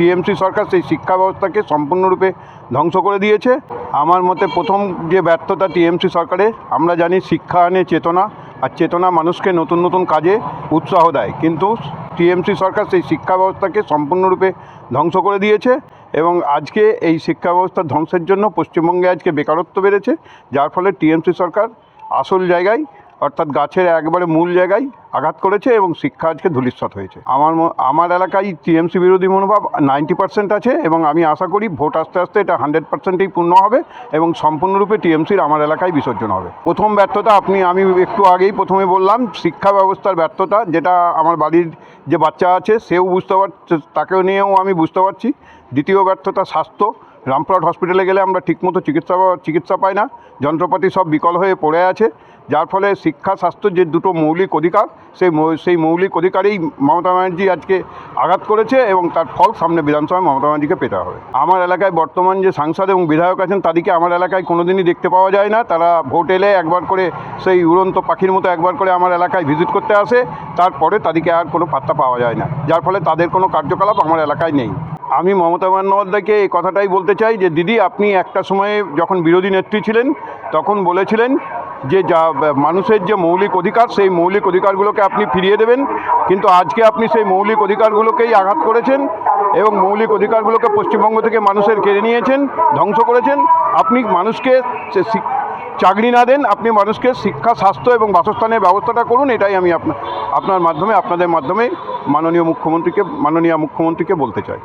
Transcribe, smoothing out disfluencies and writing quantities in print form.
TMC সরকার সেই শিক্ষা ব্যবস্থাকে সম্পূর্ণরূপে ধ্বংস করে দিয়েছে। আমার মতে প্রথম যে ব্যর্থতা টিএমসি সরকারের, আমরা জানি শিক্ষা আনে চেতনা, আর চেতনা মানুষকে নতুন নতুন কাজে উৎসাহ দেয়, কিন্তু টিএমসি সরকার সেই শিক্ষা ব্যবস্থাকে সম্পূর্ণরূপে ধ্বংস করে দিয়েছে। এবং আজকে এই শিক্ষা ব্যবস্থার ধ্বংসের জন্য পশ্চিমবঙ্গে আজকে বেকারত্ব বেড়েছে, যার ফলে টিএমসি সরকার আসল জায়গায় অর্থাৎ গাছের একবারে মূল জায়গায় আঘাত করেছে এবং শিক্ষা আজকে ধূলিসাৎ হয়েছে। আমার এলাকায় টিএমসি বিরোধী মনোভাব 90% আছে এবং আমি আশা করি ভোট আস্তে আস্তে এটা 100%ই পূর্ণ হবে এবং সম্পূর্ণরূপে টিএমসির আমার এলাকায় বিসর্জন হবে। প্রথম ব্যর্থতা আমি একটু আগেই প্রথমে বললাম, শিক্ষা ব্যবস্থার ব্যর্থতা, যেটা আমার বাড়ির যে বাচ্চা আছে সেও বুঝতে পারছে, তাকেও নিয়েও আমি বুঝতে পারছি। দ্বিতীয় ব্যর্থতা স্বাস্থ্য। রামপুরহাট হসপিটালে গেলে আমরা ঠিকমতো চিকিৎসা পাই না, যন্ত্রপাতি সব বিকল হয়ে পড়ে আছে, যার ফলে শিক্ষা স্বাস্থ্য যে দুটো মৌলিক অধিকার, সেই মৌলিক অধিকারেই মমতা ব্যানার্জি আজকে আঘাত করেছে এবং তার ফল সামনে বিধানসভায় মমতা ব্যানার্জিকে পেতে হবে। আমার এলাকায় বর্তমান যে সাংসদ এবং বিধায়ক আছেন তাদেরকে আমার এলাকায় কোনোদিনই দেখতে পাওয়া যায় না। তারা ভোট এলে একবার করে সেই উড়ন্ত পাখির মতো একবার করে আমার এলাকায় ভিজিট করতে আসে, তারপরে তাদেরকে আর কোনো পাত্তা পাওয়া যায় না, যার ফলে তাদের কোনো কার্যকলাপ আমার এলাকায় নেই। আমি মমতা বন্দ্যোপাধ্যায়কে এই কথাটাই বলতে চাই যে দিদি, আপনি একটা সময়ে যখন বিরোধী নেত্রী ছিলেন তখন বলেছিলেন যে মানুষের যে মৌলিক অধিকার, সেই মৌলিক অধিকারগুলোকে আপনি ফিরিয়ে দেবেন, কিন্তু আজকে আপনি সেই মৌলিক অধিকারগুলোকেই আঘাত করেছেন এবং মৌলিক অধিকারগুলোকে পশ্চিমবঙ্গ থেকে মানুষের কেড়ে নিয়েছেন, ধ্বংস করেছেন। আপনি মানুষকে চাকরি না দেন, আপনি মানুষকে শিক্ষা, স্বাস্থ্য এবং বাসস্থানের ব্যবস্থাটা করুন। এটাই আমি আপনাদের মাধ্যমে মাননীয় মুখ্যমন্ত্রীকে বলতে চাই।